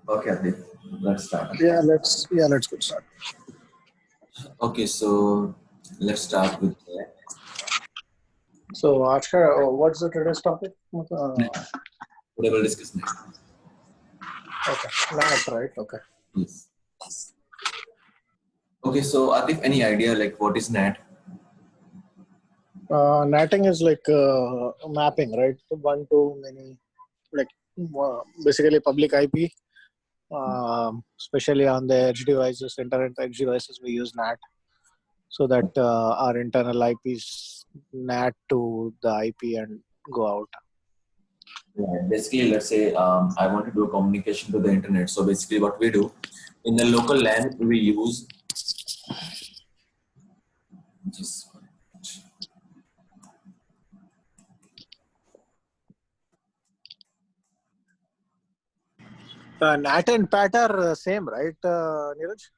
Okay, Adit, let's start. Let's get started. Okay, so let's start with that. So, Ashkar, what's the today's topic? Today we'll discuss NAT. Okay, NAT, right? Okay. Yes. Okay, so Adit, any idea like what is NAT? Natting is like mapping, right? One to many, like basically public IP. Especially on the edge devices, internet edge devices, we use NAT so that our internal IPs NAT to the IP and go out. Right. Basically, let's say I want to do a communication to the internet. So basically, what we do in the local LAN, we use just NAT and PAT are same, right, Neeraj?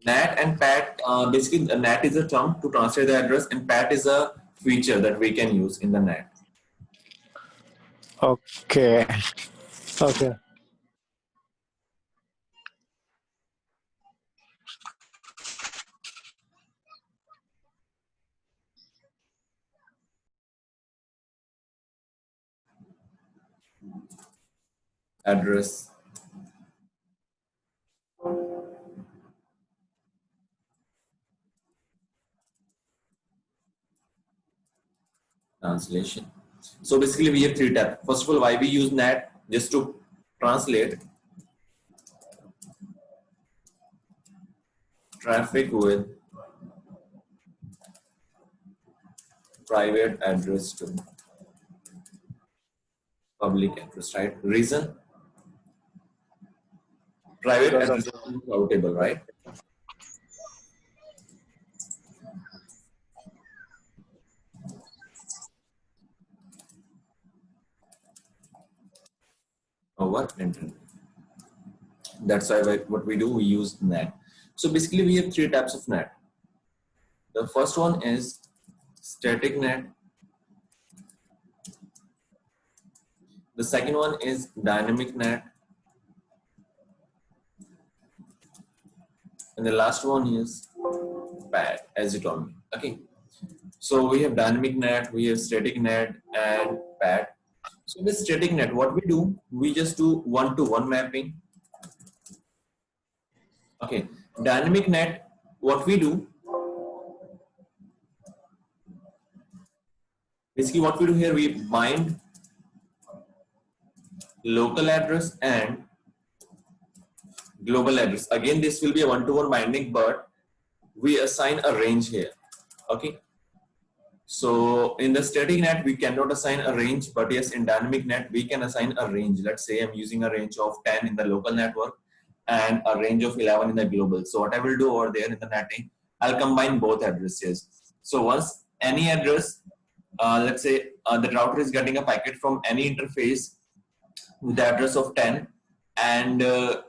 NAT and PAT. Basically, the NAT is a term to translate the address, and PAT is a feature that we can use in the NAT. Okay. Okay. Address. Translation. So basically we have three tabs. First of all, why we use NAT? Just to translate traffic with private address to public address, right? Reason? Private address is routable, right? Over internet. That's why what we do, we use NAT. So basically we have three types of NAT. The first one is static NAT. The second one is dynamic NAT. And the last one is PAT, as you told me. Okay. So we have dynamic NAT, we have static NAT and PAT. So with static NAT, what we do, we just do one-to-one mapping. Okay. Dynamic NAT, what we do, basically what we do here, we bind local address and global address. Again, this will be a one-to-one binding, but we assign a range here. Okay. So in the static NAT, we cannot assign a range, but yes, in dynamic NAT, we can assign a range. Let's say I'm using a range of 10 in the local network and a range of 11 in the global. So what I will do over there in the netting, I'll combine both addresses. So once any address, let's say the router is getting a packet from any interface with the address of 10, and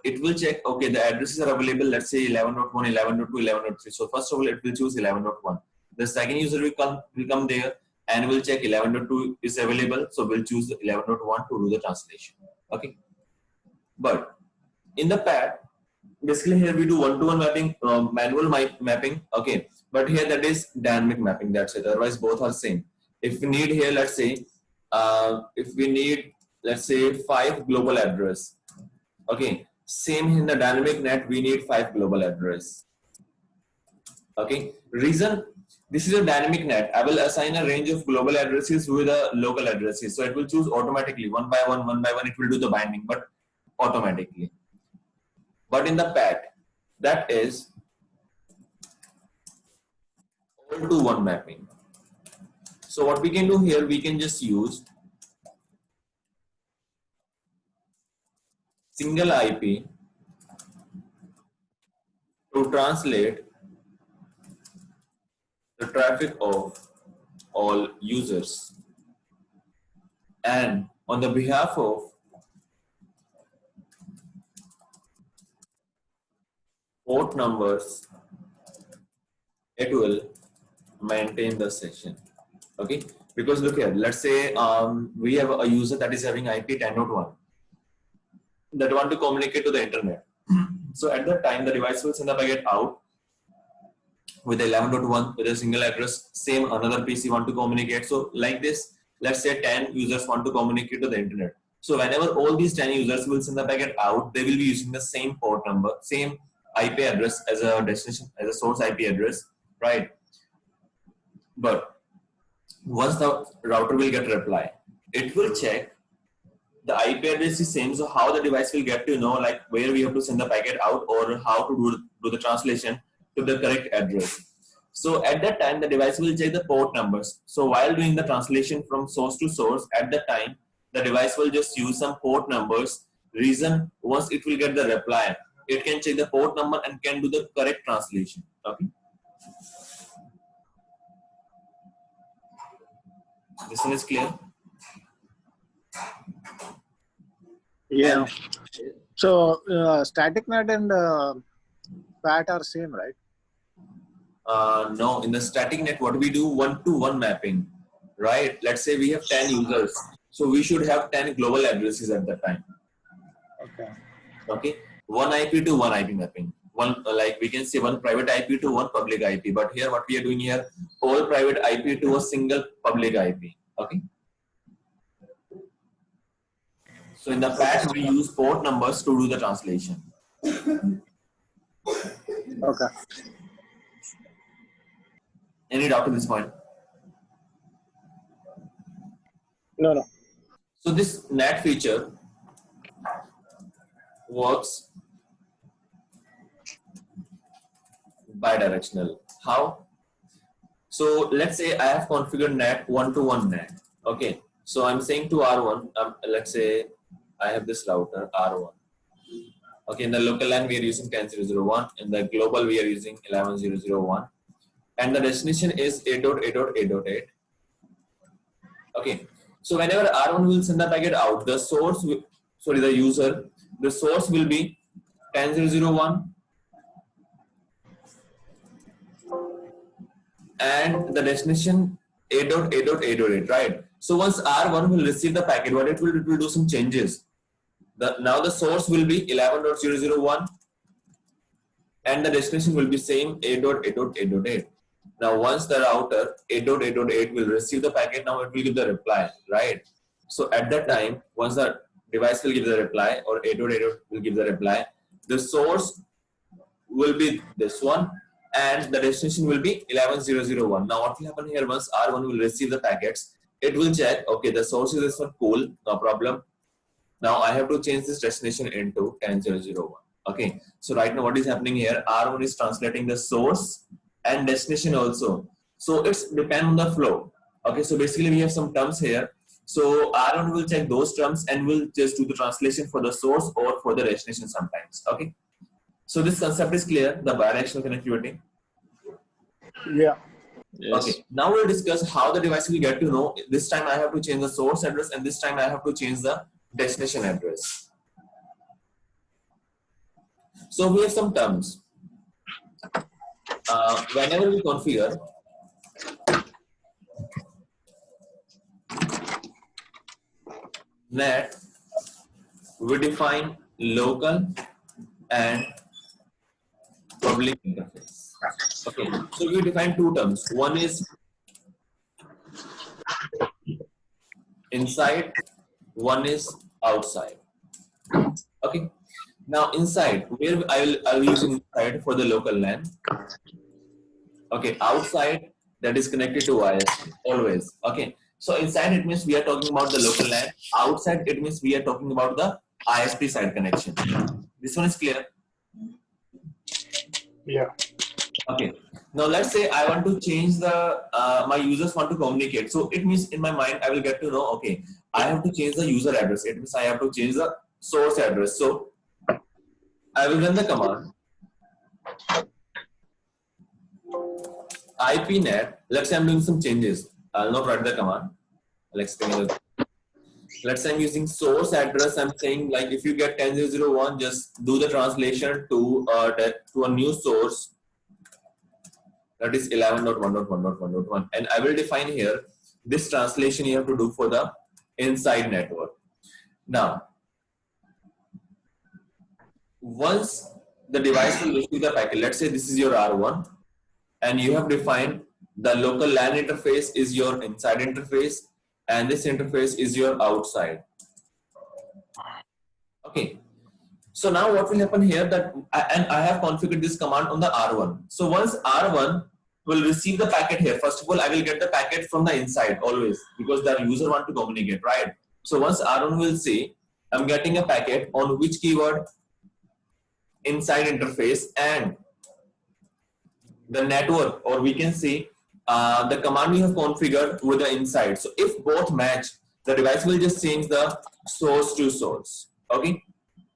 it will check, okay, the addresses are available, let's say 11.1, 11.2, 11.3. So first of all, it will choose 11.1. The second user will come there and will check 11.2 is available. So we'll choose 11.1 to do the translation. Okay. But in the PAT, basically here we do one-to-one mapping, manual mapping. Okay. But here that is dynamic mapping. That's it. Otherwise, both are same. If we need here, let's say, if we need, let's say 5 global address. Okay. Same in the dynamic NAT, we need 5 global address. Okay. Reason, this is a dynamic NAT. I will assign a range of global addresses with the local addresses. So it will choose automatically one by one. It will do the binding, but automatically. But in the PAT, that is all-to-one mapping. So what we can do here, we can just use single IP to translate the traffic of all users, and on the behalf of port numbers, it will maintain the session. Okay, because look here, let's say we have a user that is having IP 10.1. that want to communicate to the internet. So at that time, the device will send the packet out with 11.1 with a single address. Same another PC want to communicate. So like this, let's say 10 users want to communicate to the internet. So whenever all these 10 users will send the packet out, they will be using the same port number, same IP address as a destination, as a source IP address, right? But once the router will get a reply, it will check the IP address is same. So how the device will get to know like where we have to send the packet out or how to do the translation to the correct address. So at that time, the device will check the port numbers. So while doing the translation from source to source, at that time, the device will just use some port numbers. Reason, once it will get the reply, it can check the port number and can do the correct translation. Okay. This one is clear. Yeah. So static NAT and PAT are same, right? No, in the static net, what we do one-to-one mapping, right? Let's say we have 10 users, so we should have 10 global addresses at that time. Okay. Okay, one IP to one IP mapping. One like we can say one private IP to one public IP. But here, what we are doing here, all private IP to a single public IP. Okay. So in the PAT, we use port numbers to do the translation. Okay. Any doubt at this point? No. So this NAT feature works bidirectional. How? So let's say I have configured NAT one-to-one NAT. Okay. So I'm saying to R1, let's say I have this router R1. Okay. In the local LAN, we are using 10.0.0.1. In the global, we are using 11.0.0.1. And the destination is 8.8.8.8. Okay. So whenever R1 will send the packet out, the source, the user, the source will be 10.0.0.1 and the destination 8.8.8.8, right? So once R1 will receive the packet, what it will do some changes. Now the source will be 11.0.0.1 and the destination will be same 8.8.8.8. Now once the router 8.8.8 will receive the packet, now it will give the reply, right? So at that time, once the device will give the reply or 8.8 will give the reply, the source will be this one and the destination will be 11.0.0.1. Now what will happen here, once R1 will receive the packets, it will check, okay, the source is this one, cool, no problem. Now I have to change this destination into 10.0.0.1. Okay, so right now what is happening here, R1 is translating the source and destination also. So it's depend on the flow. Okay, so basically we have some terms here. So R1 will check those terms and will just do the translation for the source or for the destination sometimes. Okay. So this concept is clear, the bidirectional connectivity. Yeah. Yes. Okay. Now we'll discuss how the device will get to know. This time I have to change the source address and this time I have to change the destination address. So we have some terms. Whenever we configure NAT, we define local and public interface. Okay, so we define two terms. One is inside, one is outside. Okay. Now inside, where I will use inside for the local LAN. Okay, outside that is connected to ISP always. Okay, so inside it means we are talking about the local LAN. Outside it means we are talking about the ISP side connection. This one is clear. Yeah. Okay. Now let's say I want to change the my users want to communicate. So it means in my mind I will get to know. Okay, I have to change the user address. It means I have to change the source address. So I will run the command IPNet. Let's say I'm doing some changes. I'll not write the command. I'll explain it. Let's say I'm using source address. I'm saying like if you get 10.0.0.1, just do the translation to a new source. That is 11.1.1.1.1. And I will define here this translation you have to do for the inside network. Now, once the device will receive the packet, let's say this is your R1, and you have defined the local LAN interface is your inside interface, and this interface is your outside. Okay. So now what will happen here that, and I have configured this command on the R1. So once R1 will receive the packet here, first of all, I will get the packet from the inside always, because the user want to communicate, right? So once R1 will say, I'm getting a packet on which keyword? Inside interface, and the network, or we can say the command we have configured with the inside. So if both match, the device will just change the source to source. Okay.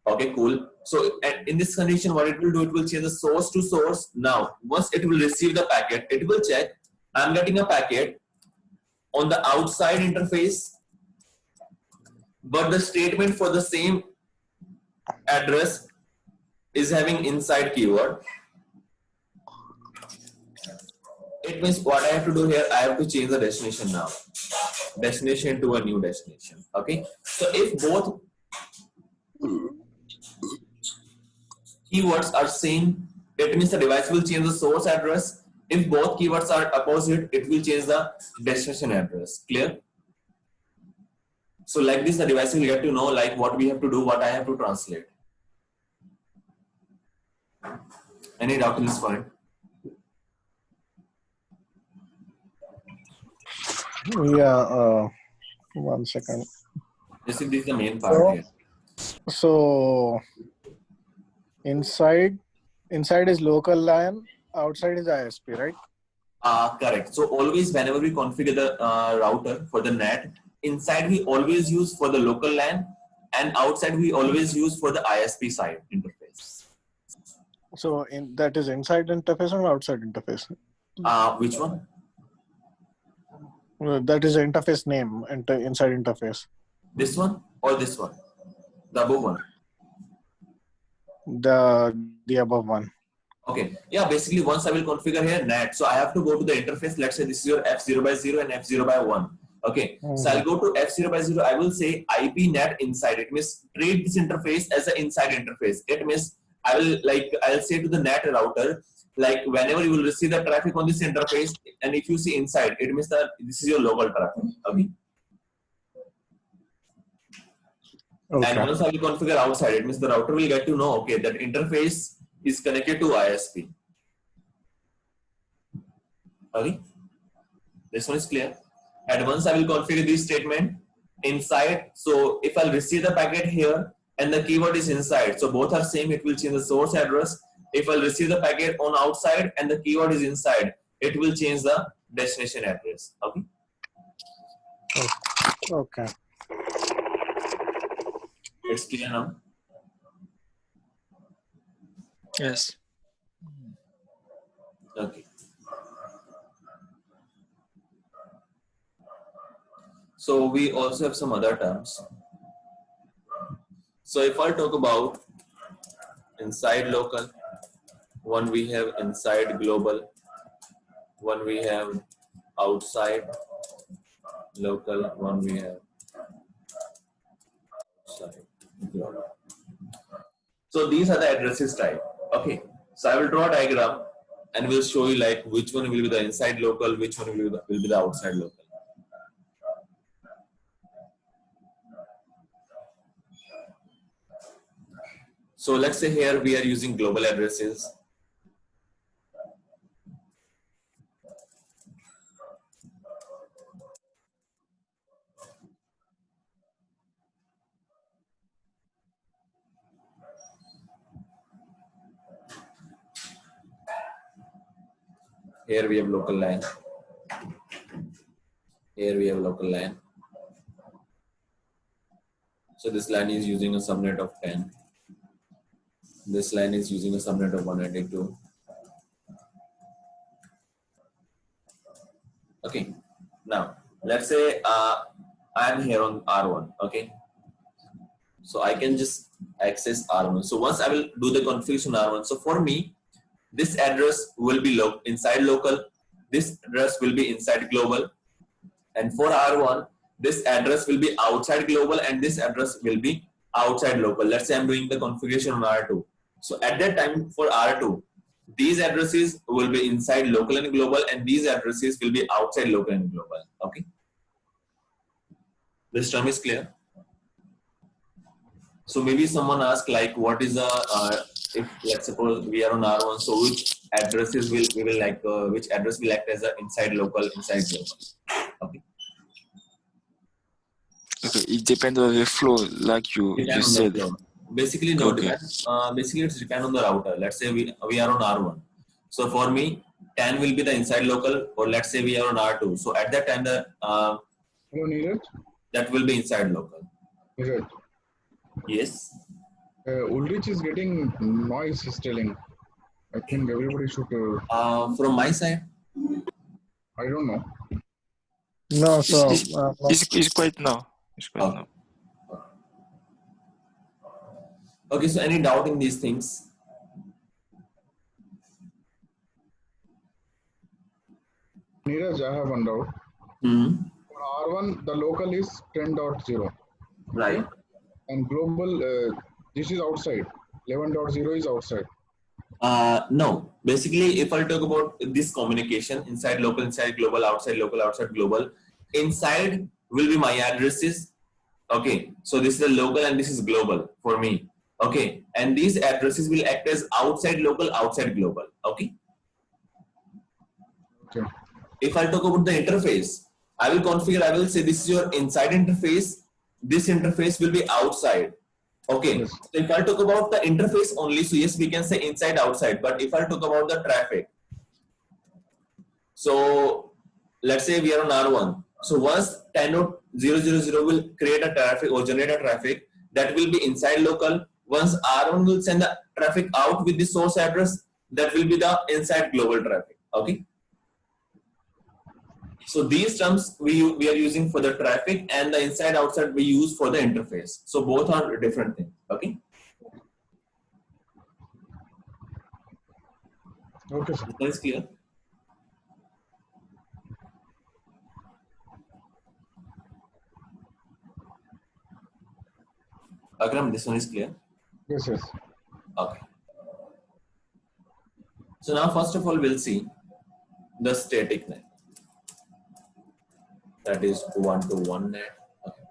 Okay, cool. So in this condition, what it will do, it will change the source to source. Now, once it will receive the packet, it will check, I'm getting a packet on the outside interface, but the statement for the same address is having inside keyword. It means what I have to do here, I have to change the destination now. Destination to a new destination. Okay. So if both keywords are same, it means the device will change the source address. If both keywords are opposite, it will change the destination address. Clear? So like this, the device will get to know like what we have to do, what I have to translate. Any doubt in this point? Yeah, 1 second. This is the main part here. So inside is local LAN, outside is ISP, right? Correct. So always whenever we configure the router for the NAT, inside we always use for the local LAN, and outside we always use for the ISP side interface. So that is inside interface or outside interface? Which one? That is the interface name, inside interface. This one or this one? The above one? The above one. Okay. Yeah, basically once I will configure here NAT, so I have to go to the interface. Let's say this is your F0/0 and F0/1. Okay. So I'll go to F0/0. I will say IP NAT inside. It means treat this interface as an inside interface. It means I'll say to the NAT router, like whenever you will receive the traffic on this interface, and if you see inside, it means that this is your local traffic. Okay. Okay. And once I will configure outside, it means the router will get to know, okay, that interface is connected to ISP. Okay. This one is clear. And once I will configure this statement inside, so if I'll receive the packet here and the keyword is inside, so both are same, it will change the source address. If I'll receive the packet on outside and the keyword is inside, it will change the destination address. Okay. Okay. It's clear now. Yes. Okay. So we also have some other terms. So if I talk about inside local, one we have inside global, one we have outside local, one we have outside global. So these are the addresses type. Okay. So I will draw a diagram and we'll show you like which one will be the inside local, which one will be the outside local. So let's say here we are using global addresses. Here we have local LAN. Here we have local LAN. So this LAN is using a subnet of 10. This LAN is using a subnet of 192. Okay. Now, let's say I am here on R1. Okay. So I can just access R1. So once I will do the configuration R1. So for me, this address will be inside local. This address will be inside global. And for R1, this address will be outside global and this address will be outside local. Let's say I'm doing the configuration on R2. So at that time for R2, these addresses will be inside local and global, and these addresses will be outside local and global. Okay. This term is clear. So maybe someone asked like, what is the if let's suppose we are on R1, so which addresses will we will like which address will act as a inside local, inside global? Okay. Okay, it depends on the flow, like you said. Basically, no, Okay. depends. Basically, it's depend on the router. Let's say we are on R1. So for me, 10 will be the inside local, or let's say we are on R2. So at that time, the Hello, Neeraj. that will be inside local. Neeraj. Yes. Ulrich is getting noise. He's telling. I think everybody should. From my side. I don't know. No, so It's quite now. It's quite Okay. now. Okay. So any doubt in these things? Neeraj, I have one doubt. Hmm. For R1, the local is 10.0. Right. And global, this is outside. 11.0 is outside. No. Basically, if I talk about this communication inside local, inside global, outside local, outside global, inside will be my addresses. Okay. So this is the local and this is global for me. Okay. And these addresses will act as outside local, outside global. Okay. Okay. If I talk about the interface, I will configure, I will say this is your inside interface. This interface will be outside. Okay. Yes. So if I talk about the interface only, so yes, we can say inside, outside. But if I talk about the traffic, so let's say we are on R1. So once 10.000 will create a traffic or generate a traffic, that will be inside local. Once R1 will send the traffic out with the source address, that will be the inside global traffic. Okay. So these terms we are using for the traffic, and the inside outside we use for the interface. So both are different things. Okay. Okay, sir. That is clear. Akram, this one is clear. Yes, yes. Okay. So now first of all we'll see the static NAT. That is one-to-one NAT. Okay.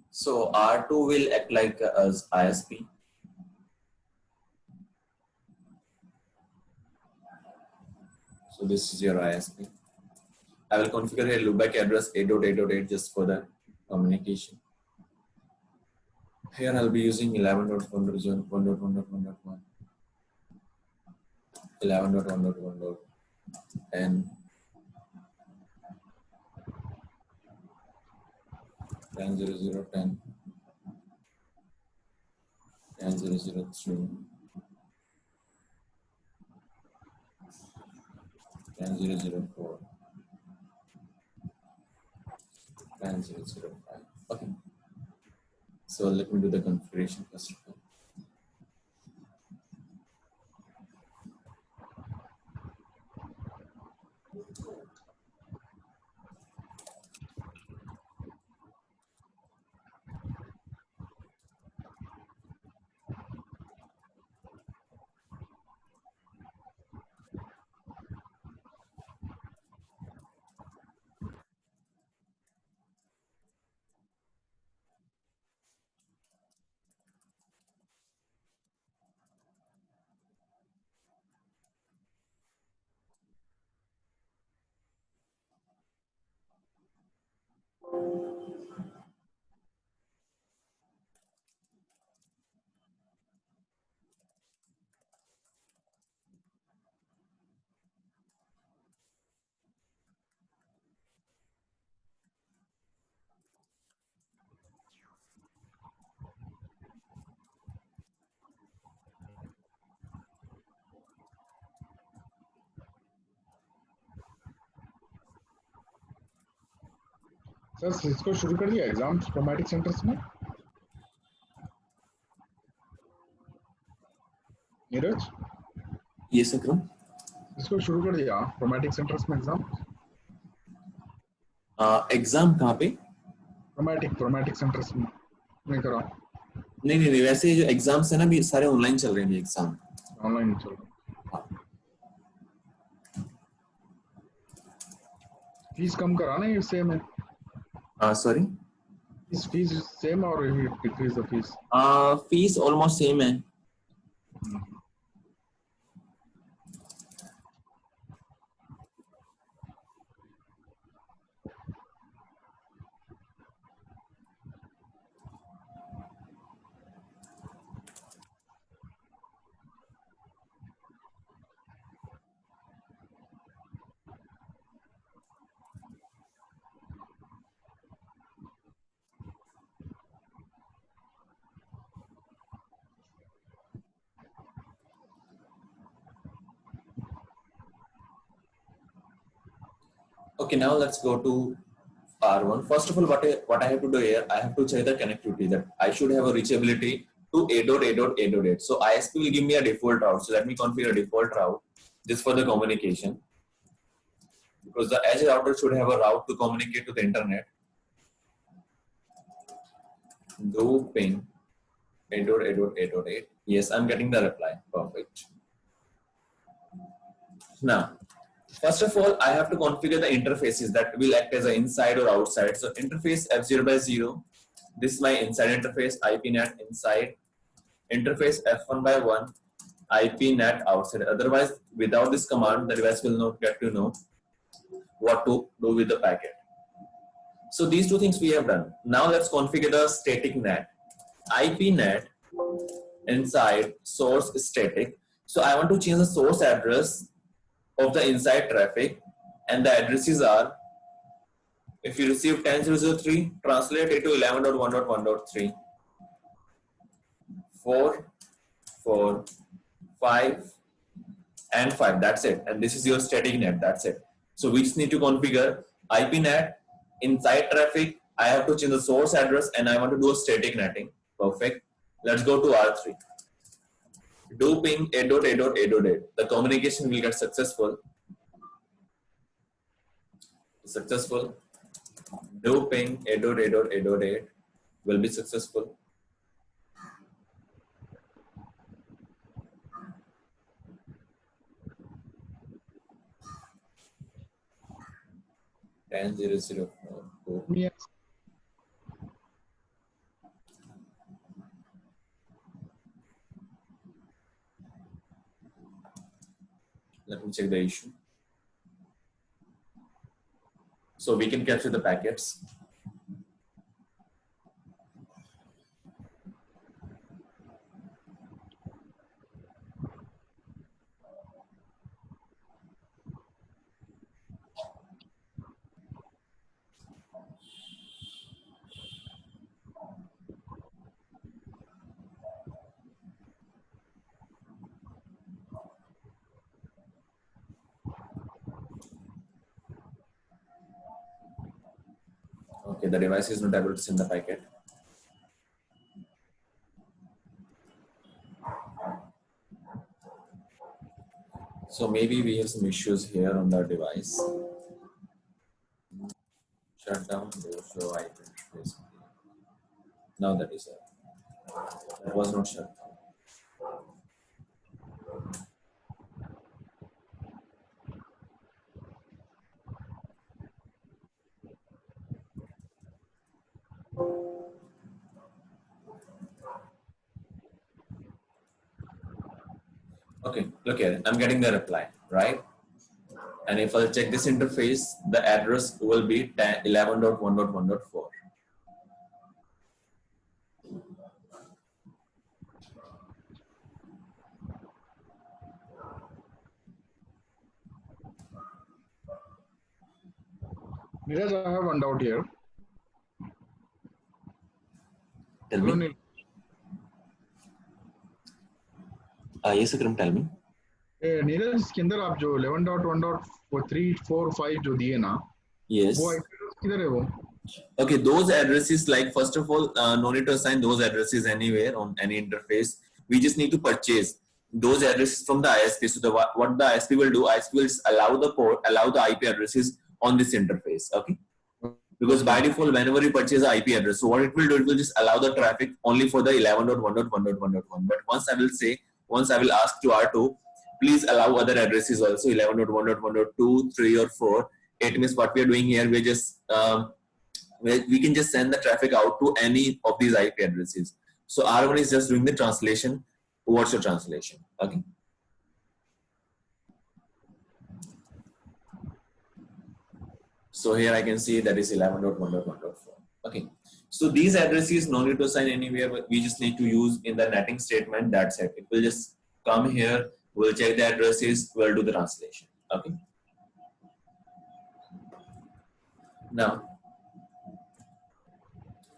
So R2 will act like as ISP. So this is your ISP. I will configure a loopback address 8.8.8 just for the communication. Here I'll be using 11.1.1.1.1, 11.1.1.10, 10.0.0.10, 10.0.0.3, 10.0.0.4, 10.0.0.5. Okay. So let me do the configuration first of all. Sir इसको शुरू कर दिया exam traumatic centres में Neeraj Yes, Akram. इसको शुरू कर दिया traumatic centres में एग्जाम एग्जाम कहाँ पे? ट्रॉमेटिक सेंटर्स में नहीं करा नहीं, वैसे जो एग्जाम्स है ना भी सारे ऑनलाइन चल रहे हैं एग्जाम। ऑनलाइन चल रहा फीस कम कराना है सेम है सॉरी, फीस सेम और decrease the fees fees almost same है। Okay, now let's go to R1. First of all, what I have to do here, I have to check the connectivity that I should have a reachability to A.A.A.8. So ISP will give me a default route. So let me configure a default route just for the communication, because the edge router should have a route to communicate to the internet. Do ping A.A.A.8. Yes, I'm getting the reply. Perfect. Now, first of all, I have to configure the interfaces that will act as an inside or outside. So interface F0 by 0. This is my inside interface, IP NAT inside. Interface F1 by 1, IP NAT outside. Otherwise, without this command, the device will not get to know what to do with the packet. So these two things we have done. Now let's configure the static NAT. IP NAT inside source static. So I want to change the source address of the inside traffic, and the addresses are, if you receive 10.0.0.3, translate it to 11.1.1.3, 4, 4, 5, and 5. That's it. And this is your static net. That's it. So we just need to configure IP NAT inside traffic. I have to change the source address, and I want to do a static netting. Perfect. Let's go to R3. Do ping A.A.A.8. The communication will get successful. Do ping A.A.A.8 will be successful. And 0.0.4. Yes. Let me check the issue. So we can capture the packets. Okay, the device is not able to send the packet. So maybe we have some issues here on the device. Shut down, show IP interface. Now that is it. That was not shut down. Okay, look here. I'm getting the reply, right? And if I'll check this interface, the address will be 11.1.1.4. Neeraj, I have one doubt here. Tell me. Yes, Akram, tell me. Neeraj इसके अंदर आप जो 11.1.345 जो दिए ना, Yes. वो IP address किधर है वो? Okay, those addresses, like first of all, no need to assign those addresses anywhere on any interface. We just need to purchase those addresses from the ISP. So what the ISP will do, ISP will allow the IP addresses on this interface. Okay. Because by default, whenever you purchase an IP address, so what it will do, it will just allow the traffic only for the 11.1.1.1.1. But once I will ask to R2, please allow other addresses also, 11.1.1.2, 3 or 4. It means what we are doing here, we just we can just send the traffic out to any of these IP addresses. So R1 is just doing the translation. What's your translation? Okay. So here I can see that is 11.1.1.4. Okay. So these addresses no need to assign anywhere, but we just need to use in the netting statement. That's it. It will just come here. We'll check the addresses. We'll do the translation. Okay. Now,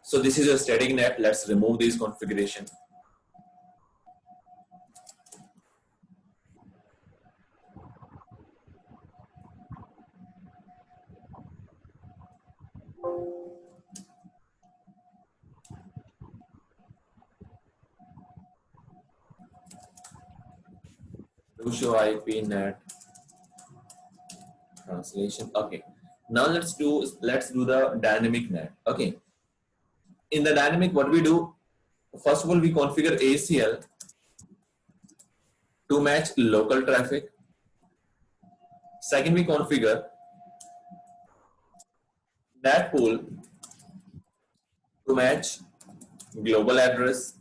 so this is your static NAT. Let's remove this configuration. To show IP NAT translation. Okay. Now let's do the dynamic NAT. Okay. In the dynamic, what we do, first of all, we configure ACL to match local traffic. Second, we configure NAT pool to match global address.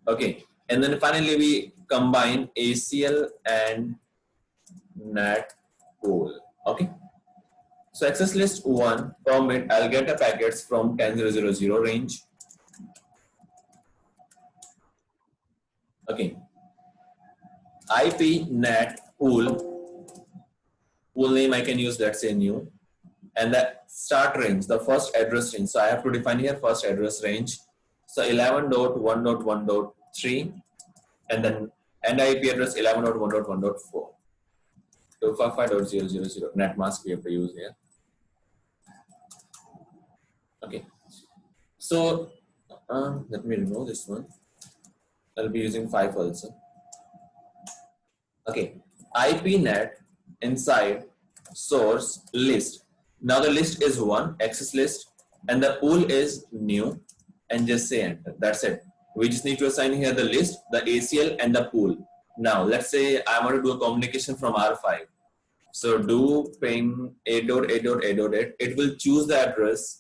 Okay. And then finally, we combine ACL and NAT pool. Okay. So access list 1 permit, I'll get the packets from 10.0.0.0 range. Okay. IP NAT pool name I can use, let's say new, and the start range, the first address range. So I have to define here first address range. So 11.1.1.3 and then end IP address 11.1.1.4. 255.0.0.0 NAT mask we have to use here. Okay. So let me remove this one. I'll be using 5 also. Okay. IP NAT inside source list. Now the list is 1, access list, and the pool is new, and just say enter. That's it. We just need to assign here the list, the ACL, and the pool. Now let's say I want to do a communication from R5. So do ping 8.8.8.8. It will choose the address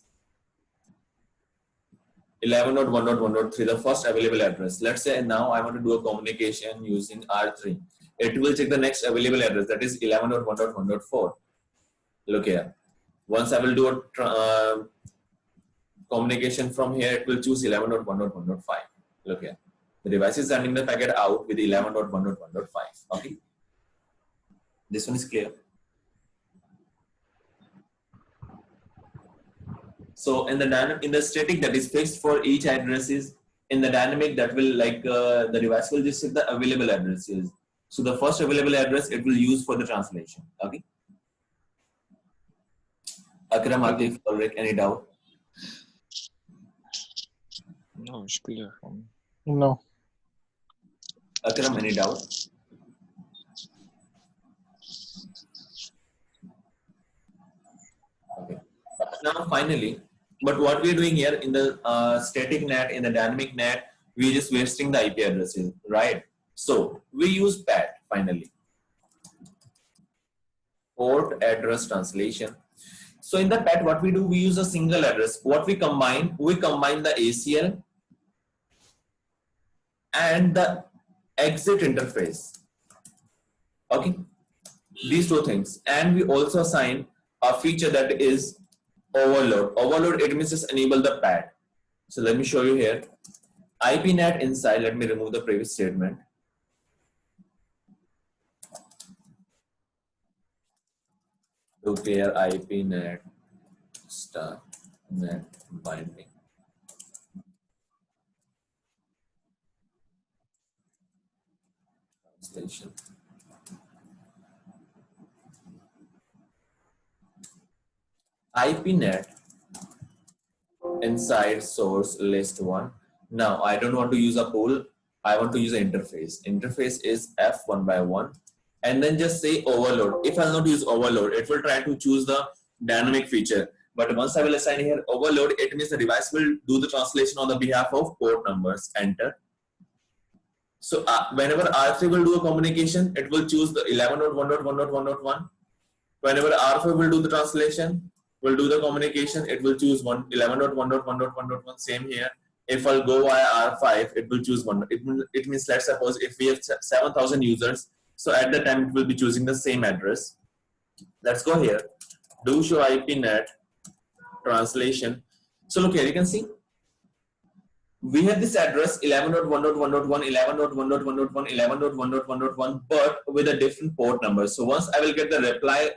11.1.1.3, the first available address. Let's say now I want to do a communication using R3. It will check the next available address, that is 11.1.1.4. Look here. Once I will do a communication from here, it will choose 11.1.1.5. Look here. The device is sending the packet out with 11.1.1.5. Okay. This one is clear. So in the static, that is fixed for each addresses. In the dynamic, that will the device will just set the available addresses. So the first available address it will use for the translation. Okay. Akram, Atif, Ulrich, any doubt? No, it's clear. No. Akram, any doubt? Okay. Now finally, but what we're doing here in the static NAT, in the dynamic NAT, we're just wasting the IP addresses, right? So we use PAT finally. Port address translation. So in the PAT, what we do, we use a single address. What we combine the ACL and the exit interface. Okay, these two things, and we also assign a feature that is overload. Overload, it means just enable the PAT. So let me show you here. IP NAT inside. Let me remove the previous statement. Declare IP NAT star NAT binding. Translation. IP NAT inside source list 1. Now I don't want to use a pool. I want to use an interface. Interface is F1 by 1, and then just say overload. If I'll not use overload, it will try to choose the dynamic feature. But once I will assign here overload, it means the device will do the translation on the behalf of port numbers. Enter. So whenever R3 will do a communication, it will choose the 11.1.1.1.1. Whenever R5 will do the translation, will do the communication, it will choose 11.1.1.1.1. Same here. If I'll go via R5, it will choose 1. It means, let's suppose if we have 7,000 users, so at the time it will be choosing the same address. Let's go here. Do show IP NAT translation. So look here, you can see we have this address 11.1.1.1, 11.1.1.1, 11.1.1.1, but with a different port number. So once I will get the reply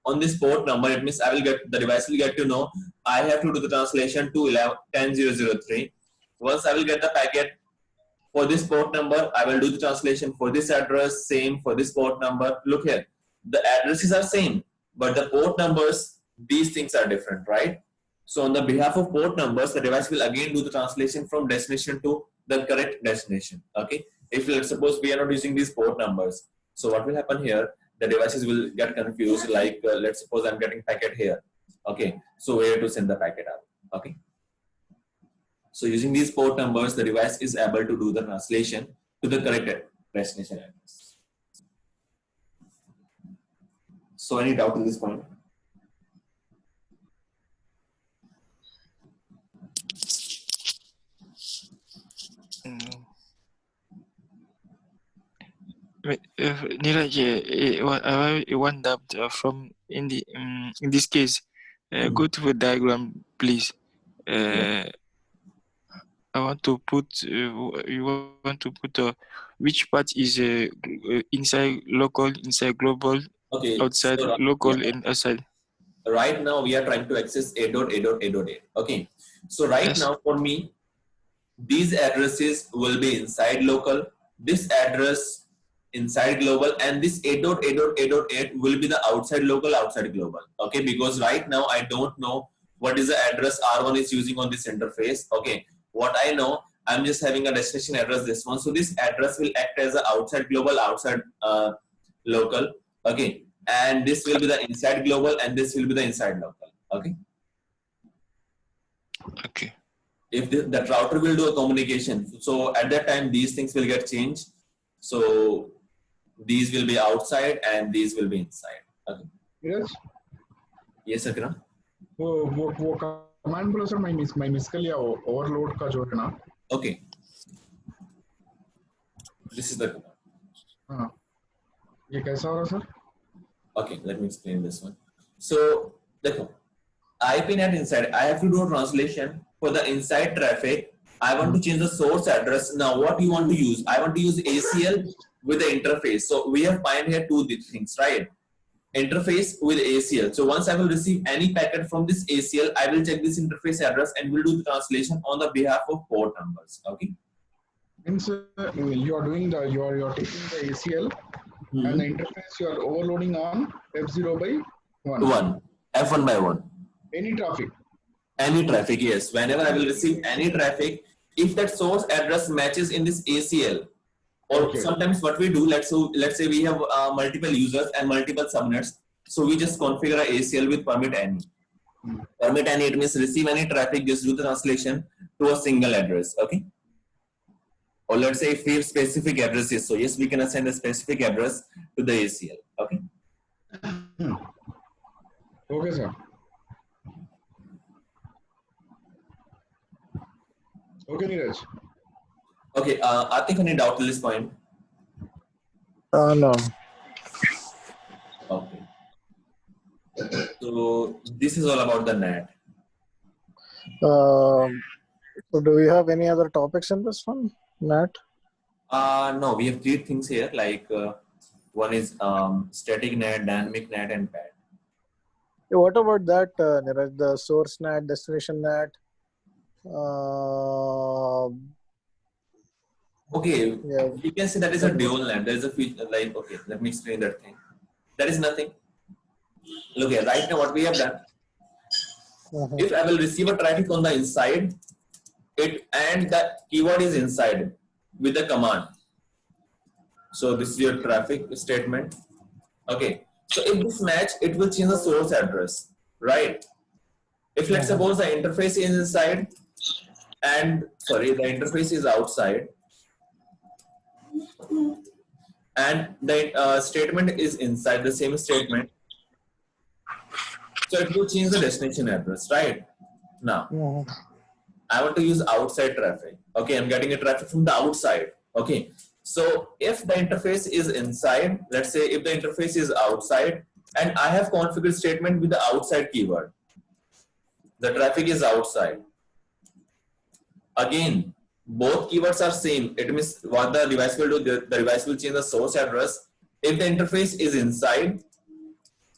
on this port number, it means the device will get to know I have to do the translation to 10.0.0.3. Once I will get the packet for this port number, I will do the translation for this address, same for this port number. Look here, the addresses are same, but the port numbers, these things are different, right? So on the behalf of port numbers, the device will again do the translation from destination to the correct destination. Okay. If let's suppose we are not using these port numbers, so what will happen here? The devices will get confused. Like let's suppose I'm getting packet here. Okay. So where to send the packet out? Okay. So using these port numbers, the device is able to do the translation to the correct destination address. So any doubt in this point? Neeraj, I want that from in this case. Go to the diagram, please. I want to put. You want to put which part is inside local, inside global, okay, outside so, local, and outside. Right now we are trying to access A.A.A.8. Okay, so right now for me, these addresses will be inside local, this address inside global, and this A.A.A.8 will be the outside local, outside global. Okay, because right now I don't know what is the address R1 is using on this interface. Okay, what I know, I'm just having a destination address, this one. So this address will act as the outside global, outside local. Okay, and this will be the inside global, and this will be the inside local. Okay. Okay. If the router will do a communication, so at that time these things will get changed. So these will be outside and these will be inside. Okay. Yes. Yes, Akram. वो command बोला sir मैं miss कर लिया overload का जो है ना. Okay. This is the command. हाँ. ये कैसा हो रहा sir? Okay, let me explain this one. So, देखो, IP NAT inside, I have to do a translation for the inside traffic. I want to change the source address. Now, what you want to use? I want to use ACL with the interface. So, we have find here two things, right? Interface with ACL. So, once I will receive any packet from this ACL, I will check this interface address and will do the translation on the behalf of port numbers. Okay. Means you are taking the ACL and the interface you are overloading on F0 by 1. F1 by 1. Any traffic. Any traffic, yes. Whenever I will receive any traffic, if that source address matches in this ACL, or Okay. sometimes what we do, let's say we have multiple users and multiple subnets, so we just configure a ACL with permit any. Permit any, it means receive any traffic, just do the translation to a single address. Okay. Or let's say if we have specific addresses, so yes, we can assign a specific address to the ACL. Okay. Okay, sir. Okay, Neeraj. Okay. I think any doubt till this point? No. Okay. So this is all about the NAT. So do we have any other topics in this one, NAT? No, we have 3 things here. Like one is static NAT, dynamic NAT, and PAT. What about that, Neeraj, the source NAT, destination NAT? Okay, Yeah. you can say that is a dual NAT. There is a feature like, okay, let me explain that thing. That is nothing. Look here, right now what we have done, if I will receive a traffic on the inside, and the keyword is inside with the command. So this is your traffic statement. Okay. So if this match, it will change the source address, right? If let's suppose the interface is inside and the interface is outside, and the statement is inside the same statement, so it will change the destination address, right? Now, I want to use outside traffic. Okay, I'm getting a traffic from the outside. Okay, so if the interface is inside, let's say if the interface is outside, and I have configured statement with the outside keyword, the traffic is outside. Again, both keywords are same. It means what the device will do, the device will change the source address. If the interface is inside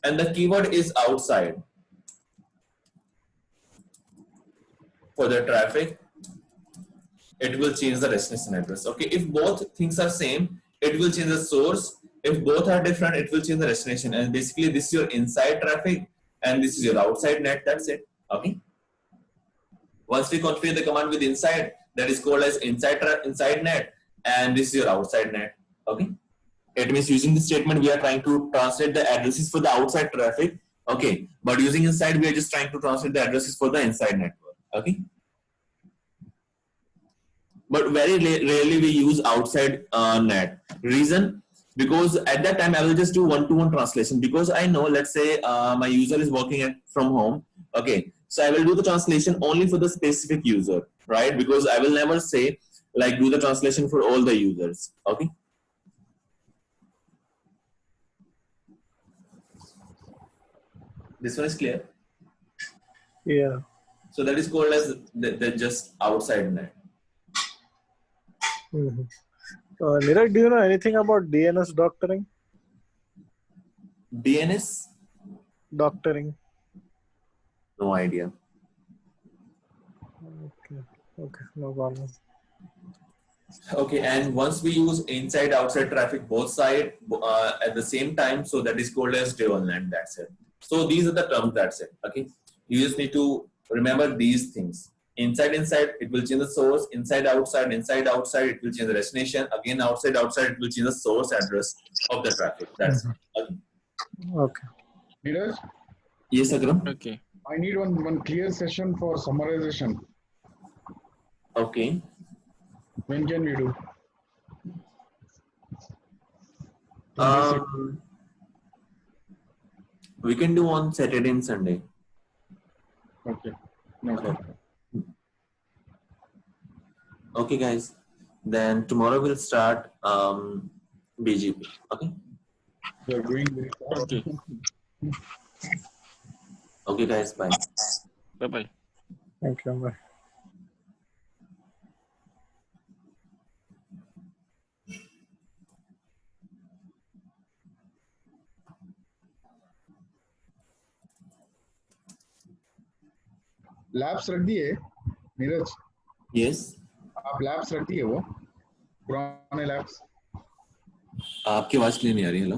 and the keyword is outside for the traffic, it will change the destination address. Okay, if both things are same, it will change the source. If both are different, it will change the destination. And basically, this is your inside traffic and this is your outside NAT. That's it. Okay. Once we configure the command with inside, that is called as inside NAT, and this is your outside NAT. Okay. It means using this statement, we are trying to translate the addresses for the outside traffic. Okay. But using inside, we are just trying to translate the addresses for the inside network. Okay. But very rarely we use outside NAT. Reason? Because at that time I will just do one-to-one translation, because I know, let's say my user is working from home. Okay, so I will do the translation only for the specific user, right? Because I will never say like do the translation for all the users. Okay. This one is clear. Yeah. So that is called as the just outside NAT. Neeraj, do you know anything about DNS doctoring? DNS? Doctoring. No idea. Okay, no problem. Okay, and once we use inside outside traffic both side at the same time, so that is called as dual NAT. That's it. So these are the terms. That's it. Okay, you just need to remember these things. Inside, it will change the source. Inside, outside, it will change the destination. Again, outside, it will change the source address of the traffic. That's it. Okay. Neeraj, Yes, Akram. Okay. I need one clear session for summarization. Okay. When can we do? We can do on Saturday and Sunday. Okay, no problem. Okay, guys. Then tomorrow we'll start BGP. Okay. You are doing very fast. Okay. Okay, guys. Bye. Bye-bye. Thank you. Bye. Labs रख दिए Neeraj? Yes. आप labs रख दिए वो पुराने labs? आपकी आवाज clear नहीं आ रही. हेलो.